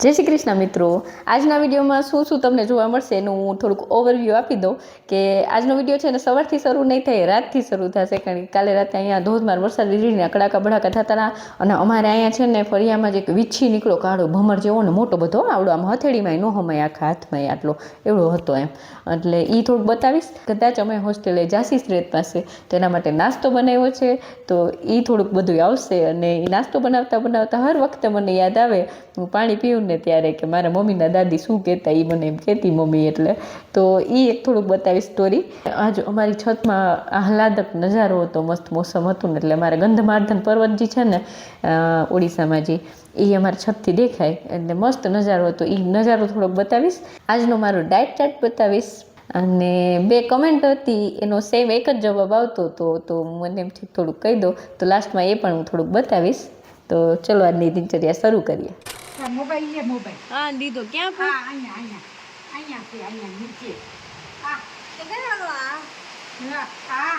જય શ્રી કૃષ્ણ મિત્રો, આજના વિડીયોમાં શું તમને જોવા મળશે એનું હું થોડુંક ઓવરવ્યૂ આપી દઉં કે આજનો વિડીયો છે ને સવારથી શરૂ નહીં થાય, રાતથી શરૂ થશે. કારણ કે કાલે રાતે અહીંયા ધોધમાર વરસાદ વીજળીના કડાકા ભડાકા થતા હતા. અને અમારે અહીંયા છે ને ફળિયામાં જ એક વીછી નીકળો કાળો ભમર જેવો ને મોટો બધો આવડો, આમ હથેળીમાં નો હમાય, આખા હાથમાં આટલો એવડો હતો એમ. એટલે એ થોડુંક બતાવીશ. કદાચ અમે હોસ્ટેલે જાસી સ્ટ્રીટ પાસે તો એના માટે નાસ્તો બનાવ્યો છે, તો એ થોડુંક બધું આવશે. અને એ નાસ્તો બનાવતા બનાવતા હર વખતે મને યાદ આવે હું પાણી પીવું ને ત્યારે કે મારા મમ્મીના દાદી શું કહેતા, એ મને એમ કહેતી મમ્મી. એટલે તો એ એક થોડુંક બતાવી સ્ટોરી. આજ અમારી છતમાં આહલાદક નજારો હતો, મસ્ત મોસમ હતું ને એટલે અમારે ગંધમાર્ધન પર્વત જે છે ને ઓડિશામાં જે, એ અમારા છતથી દેખાય એટલે મસ્ત નજારો હતો. એ નજારો થોડોક બતાવીશ. આજનો મારો ડાયટ ચાર્ટ બતાવીશ. અને 2 કમેન્ટ હતી એનો સેમ એક જ જવાબ આવતો હતો, તો મને એમ થોડુંક કહી દો તો લાસ્ટમાં એ પણ હું થોડુંક બતાવીશ. તો ચલો આજની દિનચર્યા શરૂ કરીએ. મોબાઈલ લે મોબાઈલ. હા દીધો. ક્યાં હા અહીંયા છે, અહીંયા નીચે. આ તો ગયો આ. હા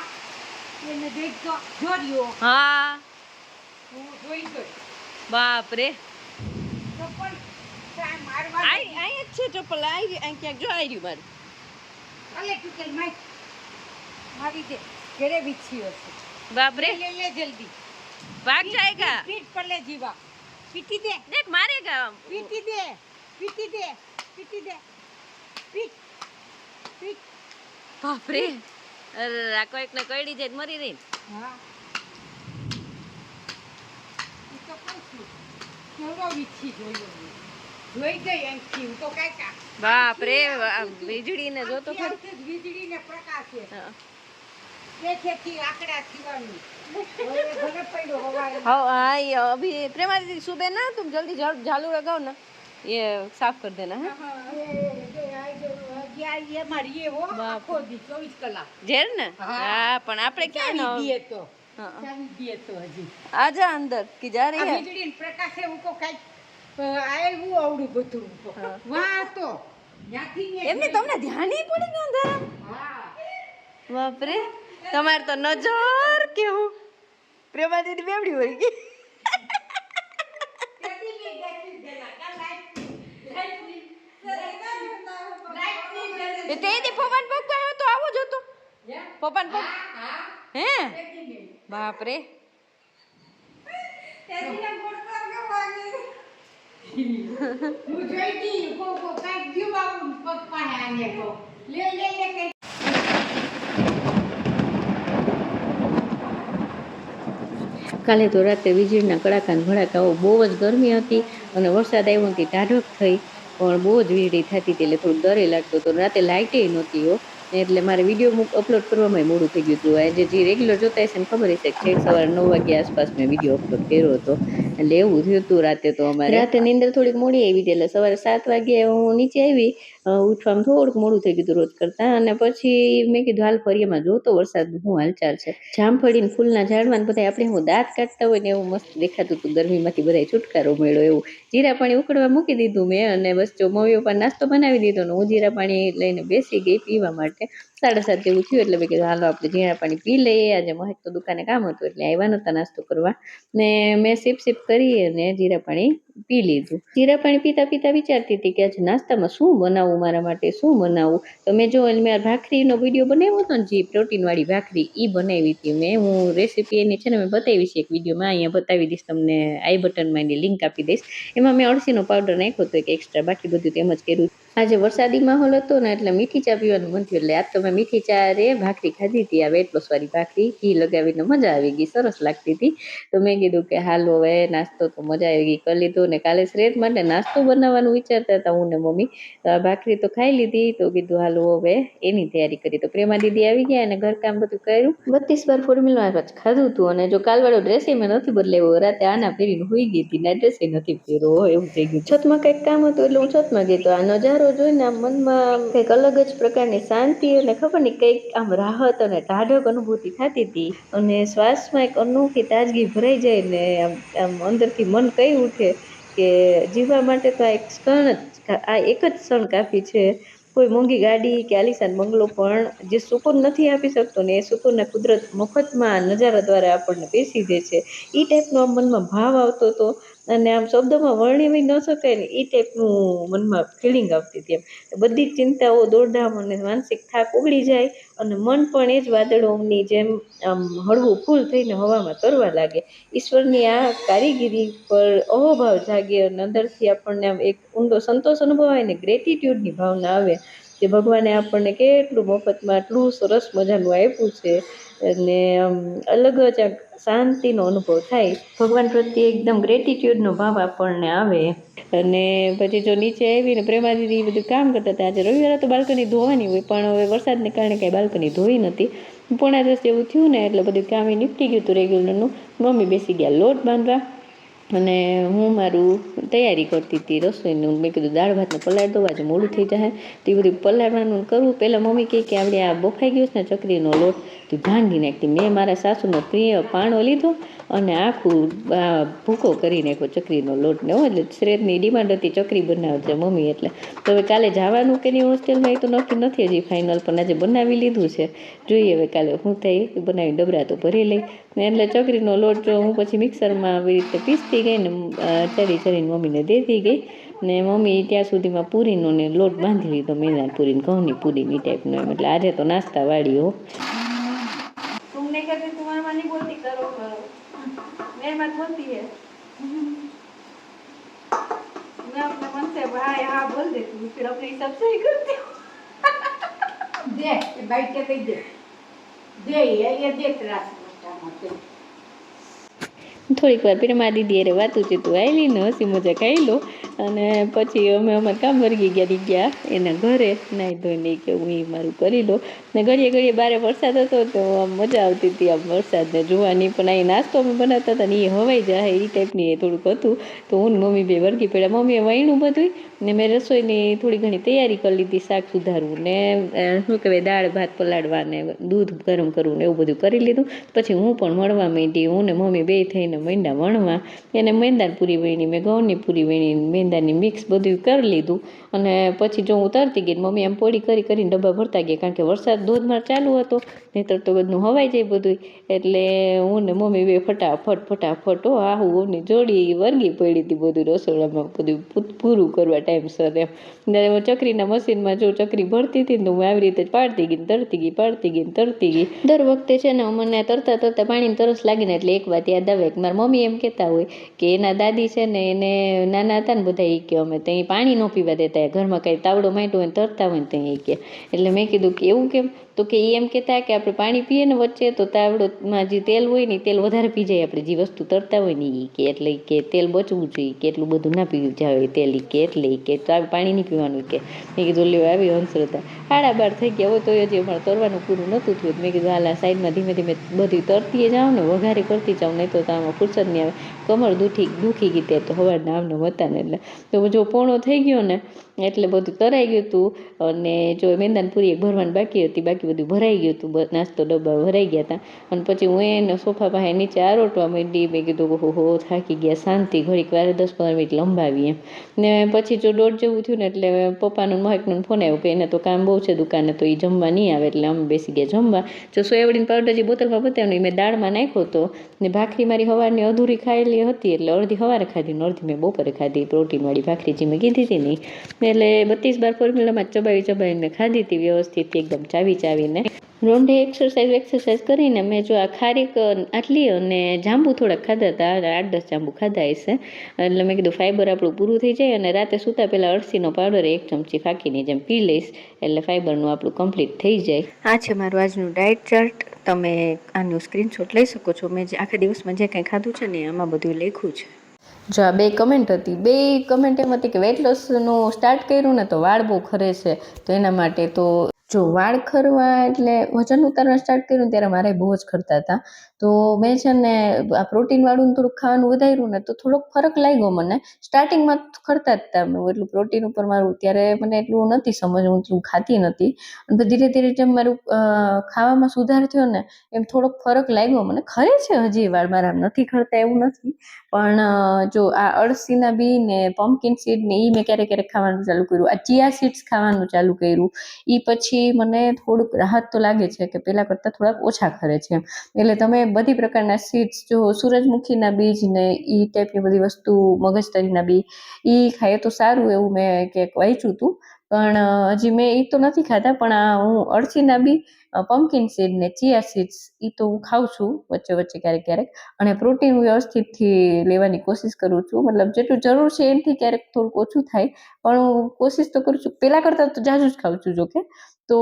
એને દેખતો જોડ્યો. હા હું જોઈ ગઈ. બાપ રે, ચપ્પલ કાય મારવા. અહીં જ છે ચપ્પલ. અહીં ક્યાંક જો આવી રહ્યું મારું. અલે ટુકલ મારી દે ઘરે બીચ્યો છે. બાપ રે, લે જલ્દી ભાગ જાયગા. પીઠ પર લે જીવા. પીટી દે. દેખ મારેગા. પીટી દે. પીટ પીટ. બાપ રે, અરે કોઈક ને કઈડી જાય મરી રહી. હા ઈ તો કહું છું કેવડો વીછી જોઈ ગઈ અહીંથી. હું તો કાકા બાપ રે, વીજળી ને જોતો ખરી. વીજળી ને પ્રકાશ છે. દેખેથી આકડા થીવાનું ઘરે પડ્યો હવારે. हाँ ये अभी प्रेमा दीदी सुबह ना तुम जल्दी झालू लगाओ ना, ये साफ कर देना है. ये मारी वो आखो दी 24 કલાક જેર ને. હા પણ આપણે ક્યાં ન દીએ તો ચાવી દીએ તો હજી આજા અંદર કે જા રહી હે. વીજળી ને પ્રકાશે હું કો કાઈ આવ્યું આવડું બધું વાહ તો ત્યાંથી એમને તમને ધ્યાન નહીં પડી ને અંદર. હા બાપ રે, તમારે તો નજર કેવું. પ્રેમા દીદી બેવડી હોય ગઈ. તેથી પવન પગ તો આવો જ હતો. પવન પગ હે બાપ રે. હું જોઈતી કો કાઈ ગયું બાબુ પપ્પા આને કો લે કાલે તો રાતે વીજળીના કડાકા ભડાકાઓ બહુ જ ગરમી હતી અને વરસાદ આવ્યો નથી, ટાઢક થઈ પણ બહુ જ વીજળી થતી હતી એટલે થોડું ડરે લાગતો હતો. રાતે લાઇટે નહોતી હો, એટલે મારે વિડીયો અપલોડ કરવામાં મોડું થઈ ગયું હતું. આજે જે રેગ્યુલર જોતા હશે ને ખબર હશે કે સવારે 9 વાગ્યા આસપાસ મેં વિડીયો અપલોડ કર્યો હતો. એટલે એવું થયું હતું રાતે. તો અમારે રાતે નીંદર થોડીક મોડી આવી હતી એટલે સવારે 7 વાગ્યે હું નીચે આવી. ઉઠવામાં થોડુંક મોડું થઈ ગયું રોજ કરતાં. અને પછી મેં કીધું હાલ ફરિયામાં જોતો વરસાદ શું હાલચાલ છે. જામફળીને ફૂલના ઝાડમાં બધા આપણે હું દાંત કાઢતા હોય ને એવું મસ્ત દેખાતું હતું. ગરમીમાંથી બધા છુટકારો મળ્યો એવું. જીરા પાણી ઉકળવા મૂકી દીધું મેં અને બસ જો મમ્મી પપ્પા નાસ્તો બનાવી દીધો ને હું જીરા પાણી લઈને બેસી ગઈ પીવા માટે. 7:30 જેવું થયું એટલે મેં કીધું હાલો આપણે જીરા પાણી પી લઈએ. આજે મહેક તો દુકાને કામ હતું એટલે આવ્યા નહોતા નાસ્તો કરવા. ને મેં સિપ કરી અને જીરા પાણી પી લીધું. જીરા પાણી પીતા પીતા વિચારતી હતી કે આજે નાસ્તામાં શું બનાવું, મારા માટે શું બનાવું. તો મેં જો મેં ભાખરીનો વિડીયો બનાવ્યો હતો ને, જે પ્રોટીનવાળી ભાખરી એ બનાવી હતી મેં. હું રેસીપી એની છે ને મેં બતાવી છે એક વિડીયોમાં, અહીંયા બતાવી દઈશ તમને, આઈ બટનમાં એની લિંક આપી દઈશ. એમાં મેં અળસીનો પાવડર નાખ્યો હતો એક એક્સ્ટ્રા, બાકી બધું તેમ જ કર્યું. આજે વરસાદી માહોલ હતો ને એટલે મીઠી ચા પીવાનું મન થયું એટલે આજ તો મેં મીઠી ચા રે ભાખરી ખાધી હતી. આ વેટ લોસ વાળી ભાખરી, ઘી લગાવીને મજા આવી ગઈ, સરસ લાગતી હતી. તો મેં કીધું કે હાલો હવે નાસ્તો તો મજા આવી ગઈ કરી લીધો. ને કાલે શ્રેત માટે નાસ્તો બનાવવાનું વિચારતા હતા હું ને મમ્મી. ભાખરી તો ખાઈ લીધી તો કીધું હાલો હવે એની તૈયારી કરી. તો પ્રેમા દીદી આવી ગયા અને ઘરકામ બધું કર્યું. 32 વાર ફોર્મ્યુલા ખાધું હતું. અને જો કાલવાળો ડ્રેસ મેં નથી બદલાવ્યો, રાતે આના પહેરીને હોઈ ગઈ હતી ને ડ્રેસ નથી પહેર્યો, એવું થઈ ગયું. છતમાં કંઈક કામ હતું એટલે હું છતમાં ગઈ. તો આ નજારો જોઈને આમ મનમાં કંઈક અલગ જ પ્રકારની શાંતિ અને ખબર નહીં કંઈક આમ રાહત અને ટાઢક અનુભૂતિ થતી હતી. અને શ્વાસમાં એક અનોખી તાજગી ભરાઈ જાય ને આમ અંદરથી મન કહી ઉઠે કે જીવવા માટે તો આ એક જ ક્ષણ કાફી છે. કોઈ મોંઘી ગાડી કે આલિશાન બંગલો પણ જે સુકૂન નથી આપી શકતો ને એ સુકૂનને કુદરત મફતમાં નજારા દ્વારા આપણને પેશી દે છે. એ ટાઈપનો મનમાં ભાવ આવતો હતો. અને આમ શબ્દોમાં વર્ણવી ન શકાય ને એ ટાઈપનું મનમાં ફિલિંગ આવતી હતી એમ બધી જ ચિંતાઓ દોડધામ અને માનસિક થાક ઉગડી જાય અને મન પણ એ જ વાદળોની જેમ આમ હળવું ફૂલ થઈને હવામાં તરવા લાગે ઈશ્વરની આ કારીગીરી પર અહોભાવ જાગે અને અંદરથી આપણને આમ એક ઊંડો સંતોષ અનુભવાય ને ગ્રેટિટ્યુડની ભાવના આવે કે ભગવાને આપણને કેટલું મફતમાં આટલું સરસ મજાનું આપ્યું છે અને આમ અલગ જ આ શાંતિનો અનુભવ થાય ભગવાન પ્રત્યે એકદમ ગ્રેટિટ્યુડનો ભાવ આપણને આવે અને પછી જો નીચે આવીને પ્રેમા દીદી બધું કામ કરતા હતા આજે રવિવારે તો બાલ્કની ધોવાની હોય પણ હવે વરસાદને કારણે કાંઈ બાલ્કની ધોઈ નથી પોણા 10 જેવું થયું ને એટલે બધું કામ નીપટી ગયું હતું રેગ્યુલરનું મમ્મી બેસી ગયા લોટ બાંધવા અને હું મારું તૈયારી કરતી હતી રસોઈનું મેં કીધું દાળ ભાતને પલાળી દઉં આજે મોડું થઈ જાય તો એ બધું પલાળવાનું કરવું પહેલાં મમ્મી કહે કે આપણે આ બફાઈ ગયો છે ને ચકરીનો લોટ તો ભાંગી નાખતી મેં મારા સાસુનો પ્રિય પાણો લીધો અને આખું ભૂકો કરી નાખ્યો ચકરીનો લોટ ને એટલે શ્રેદની ડિમાન્ડ હતી ચકરી બનાવજે મમ્મી એટલે તો હવે કાલે જવાનું કે નહીં હોસ્ટેલમાં એ તો નક્કી નથી હજી ફાઇનલ પણ આજે બનાવી લીધું છે જોઈએ હવે કાલે શું થાય એ બનાવી ડબરા તો ભરી લઈ ને એટલે ચકરીનો લોટ જો હું પછી મિક્સરમાં આવી રીતે પીસતી ગઈ ને ચડીને મમ્મીને દેતી ગઈ ને મમ્મી ત્યાં સુધીમાં પૂરીનો ને લોટ બાંધી લીધો મેંદાની પૂરીને ઘઉંની પૂરીની ટાઈપનો એમ એટલે આજે તો નાસ્તા વાળી હો तुम नहीं करती तुम्हारे माँ नहीं बोलती करो करो मेरी बात होती है मैं अपने मन से भाई हाँ बोल देती हूँ फिर अपने हिसाब से ही करती हूँ દે એ બાઈક કે દઈ દે દે એ દે ત્રાસ મોટા થોડીક વાર પ્રેમા દીદી અરે વાતું ચીતું આવેલી ને હસી મજા ખાઈ લો અને પછી અમે અમારે કામ વર્ગી ગયા એના ઘરે નાહી ધોઈને કે હું એ મારું કરી લો ને ઘડીએ ઘડીએ બારે વરસાદ હતો તો આમ મજા આવતી હતી આમ વરસાદને જોવાની પણ અહીં નાસ્તો અમે બનાવતા હતા ને એ હવાઈ જાય એ ટાઈપની એ થોડુંક હતું તો હું મમ્મી બે વર્ગી પડ્યા મમ્મીએ વહીણું બધું ને મેં રસોઈની થોડી ઘણી તૈયારી કરી લીધી શાક સુધારવું ને શું કહેવાય દાળ ભાત પલાળવા ને દૂધ ગરમ કરવું ને એવું બધું કરી લીધું પછી હું પણ મળવા માંડી હું ને મમ્મી બે થઈને મેંદા વણવા એને મેંદાની પૂરી વીણી મેં ઘઉંની પૂરી વીણી મેંદાની મિક્સ બધું કરી લીધું અને પછી જો હું તરતી ગઈ મમ્મી આમ પોળી કરીને ડબ્બા ભરતા ગયા કારણ કે વરસાદ ધોધમાર ચાલુ હતો નહીંતર તો બધું હવાઈ જાય બધું એટલે હું ને મમ્મી બે ફટાફટ આહુની જોડી વર્ગી પડી હતી બધું રસોડામાં બધું પૂરું કરવા ટાઈમસર એમ ને ચકરીના મશીનમાં જો ચકરી ભરતી હતી ને તો હું આવી રીતે પાડતી ગઈ તરતી ગઈ દર વખતે છે ને મને તરતા પાણીની તરસ લાગીને એટલે એક વાત યાદ આવે કે મારા મમ્મી એમ કહેતા હોય કે એના દાદી છે ને એને નાના હતા ને બધા એ કે અમે ત્યાં પાણી ન પીવા દેતા ઘરમાં કાંઈ તાવડો માંડ્યો હોય ને તરતા હોય ને ત્યાં એ કે એટલે મેં કીધું કે એવું કેમ તો કે એ એમ કહેતા કે આપણે પાણી પીએ ને વચ્ચે તો તાવડોમાં જે તેલ હોય ને તેલ વધારે પી જાય આપણે જે વસ્તુ તરતા હોય ને એ કે એટલે કે તેલ બચવું જોઈએ કે એટલું બધું ના પીવું જાય તેલ કે એટલે કે તો આવી પાણી નહીં પીવાનું કે મેં કીધું લેવા આવી અંશરતા 12:30 થઈ ગયા હોય તો હજી અમારે તરવાનું પૂરું નહોતું થયું મેં કીધું હાલા સાઈડમાં ધીમે ધીમે બધી તરતી જાઉં ને વઘારે કરતી જાઉં નહીં તો આમાં ફુરસદ નહીં આવે કમર દુખી ગઈ તે તો સવારના આવને હતા ને એટલે તો જો પોણો થઈ ગયો ને એટલે બધું તરાઈ ગયું હતું અને જો મેંદાની પૂરી ભરવાની બાકી હતી બાકી બધું ભરાઈ ગયું હતું નાસ્તો ડબ્બા ભરાઈ ગયા હતા અને પછી હું એને સોફા પાસે નીચે આરોટવા માંડી મેં કીધું હો થાકી ગયા શાંતિ ઘડીક વાર 10-15 મિનિટ લંબાવી એમ ને પછી જો 1:30 જેવું થયું ને એટલે પપ્પાનો મહેકનો ફોન આવ્યો કે એને તો કામ બહુ છે દુકાને તો એ જમવા નહીં આવે એટલે અમે બેસી ગયા જમવા જો સોયાબીન પાવડર જે બોટલમાં બતાવ્યું મેં દાળમાં નાખ્યો હતો ને ભાખરી મારી સવારની અધૂરી ખાયેલી હતી એટલે અડધી સવારે ખાધી ને અડધી મેં બપોરે ખાધી પ્રોટીનવાળી ભાખરી જે મેં કીધી હતી નહીં એટલે 32 ફોર્મ્યુલામાં ચબાવીને ખાધી હતી વ્યવસ્થિત એકદમ ચાવીને રોંઢે એક્સરસાઇઝ કરીને મેં જો આ ખારીક આટલી અને જાંબુ થોડાક ખાધા હતા 8-10 જાંબુ ખાધા હશે એટલે મેં કીધું ફાઈબર આપણું પૂરું થઈ જાય અને રાતે સૂતા પહેલાં અળસીનો પાવડર 1 ચમચી ફાંકીની જેમ પી લઈશ એટલે ફાઈબરનું આપણું કમ્પ્લીટ થઈ જાય આ છે મારું આજનું ડાયટ ચાર્ટ તમે આનું સ્ક્રીનશોટ લઈ શકો છો મેં જે આખા દિવસમાં જે કંઈ ખાધું છે ને આમાં બધું લખ્યું છે જો આ 2 કમેન્ટ હતી 2 કમેન્ટ એમ હતી કે વેટ લોસનું સ્ટાર્ટ કર્યું ને તો વાળ બહુ ખરે છે તો એના માટે તો જો વાળ ખરવા એટલે વજન ઉતારવા સ્ટાર્ટ કર્યું ત્યારે મારે બહુ જ ખરતા હતા તો મેં છે ને આ પ્રોટીનવાળું થોડુંક ખાવાનું વધાર્યું ને તો થોડોક ફરક લાગ્યો મને સ્ટાર્ટિંગમાં ખરતા જ હતા મેં એટલું પ્રોટીન ઉપર મારું ત્યારે મને એટલું નથી સમજ હું એટલું ખાતી નથી અને ધીરે ધીરે જેમ મારું ખાવામાં સુધાર થયો ને એમ થોડોક ફરક લાગ્યો મને ખરે છે હજી વાળ મારા નથી ખરતા એવું નથી પણ જો આ અળસીના બી ને પમ્પકિન સીડ ને એ મેં ક્યારેક ખાવાનું ચાલુ કર્યું આ ચિયા સીડ્સ ખાવાનું ચાલુ કર્યું એ પછી પછી મને થોડુંક રાહત તો લાગે છે કે પહેલાં કરતાં થોડાક ઓછા ખરે છે એમ. એટલે તમે બધી પ્રકારના સીડ્સ જો સૂરજમુખીના બીજ ને એ ટાઈપની બધી વસ્તુ, મગજતરીના બી એ ખાઈએ તો સારું એવું મેં ક્યાંક વાંચ્યું હતું. પણ હજી મેં એ તો નથી ખાધા, પણ આ હું અળસીના બી, પમ્પકિન સીડ ને ચિયા સીડ્સ એ તો હું ખાઉં છું વચ્ચે વચ્ચે ક્યારેક ક્યારેક. અને પ્રોટીન વ્યવસ્થિતથી લેવાની કોશિશ કરું છું, મતલબ જેટલું જરૂર છે એનાથી ક્યારેક થોડુંક ઓછું થાય, પણ હું કોશિશ તો કરું છું. પહેલાં કરતાં તો ઝાઝું જ ખાઉં છું જોકે, તો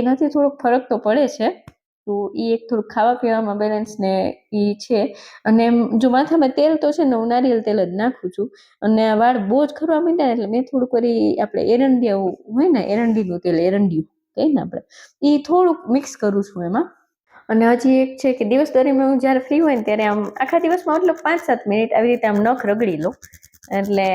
એનાથી થોડોક ફરક તો પડે છે. તો એ એક થોડુંક ખાવા પીવામાં બેલેન્સ ને એ છે. અને જો માથામાં તેલ તો છે ને હું નારિયેળ તેલ જ નાખું છું. અને વાળ બહુ જ ખરવા માંડ્યા એટલે મેં થોડુંક વળી આપણે એરંડિયા હોય ને, એરંડીનું તેલ, એરંડિયું કહીએ ને આપણે, એ થોડુંક મિક્સ કરું છું એમાં. અને હજી એક છે કે દિવસ દરમિયાન હું જ્યારે ફ્રી હોય ને ત્યારે આમ આખા દિવસમાં મતલબ 5-7 મિનિટ આવી રીતે આમ નખ રગડી લઉં. એટલે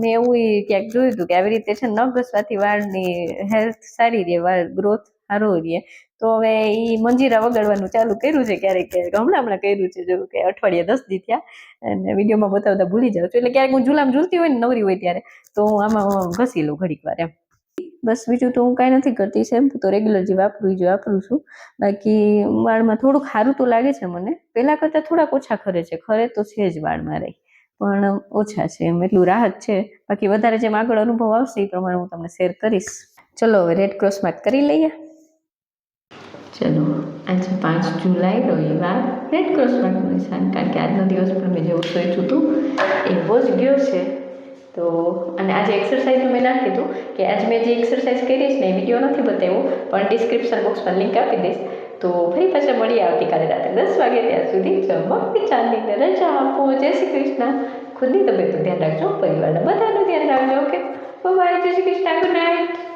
મેં એવું ક્યાંક જોયું હતું કે આવી રીતે છે નખ ઘસવાથી વાળની હેલ્થ સારી રહે, વાળ ગ્રોથ સારો રહે. તો હવે એ મંજીરા વગાડવાનું ચાલુ કર્યું છે ક્યારેક ક્યારેક, હમણાં કર્યું છે, જો કે અઠવાડિયા 10 દી થયા. અને વિડીયોમાં બતાવતા ભૂલી જાઉં છું. એટલે ક્યારેક હું ઝૂલામાં ઝૂલતી હોય ને નવરી હોય ત્યારે તો હું આમાં ઘસી લઉં ઘડીક વાર એમ. બસ બીજું તો હું કાંઈ નથી કરતી. શેમ્પૂ તો રેગ્યુલર જે વાપરું છું. બાકી વાળમાં થોડુંક સારું તો લાગે છે મને, પહેલાં કરતાં થોડાક ઓછા ખરે છે. ખરે તો છે જ વાળમાં રહી, પણ ઓછા છે એમ, એટલું રાહત છે. બાકી વધારે જેમ આગળ અનુભવ આવશે એ પ્રમાણે હું તમને શેર કરીશ. ચલો હવે રેડ ક્રોસ માર્ક કરી લઈએ. ચલો આજે 5 જુલાઈ રવિવાર, રેડ ક્રોસ માર્કનું નિશાન, કારણ કે આજનો દિવસ પણ મેં જેવું સોચ્યું હતું એવો જ ગયો છે. તો અને આજે એક્સરસાઇઝનું મેં ના કીધું કે આજે મેં જે એક્સરસાઇઝ કરી છે ને એ વિડીયો નથી બતાવ્યો, પણ ડિસ્ક્રિપ્શન બોક્સમાં લિંક આપી દઈશ. તો ફરી પાછા મળીએ આવતીકાલે રાત્રે 10 વાગે. ત્યાં સુધી ચમકતી ચાંદીને રજા આપો. જય શ્રી કૃષ્ણ. ખુદની તબિયતનું ધ્યાન રાખજો, પરિવારના બધાનું ધ્યાન રાખજો. ઓકે, બાય, જય શ્રી કૃષ્ણ, ગુડ નાઇટ.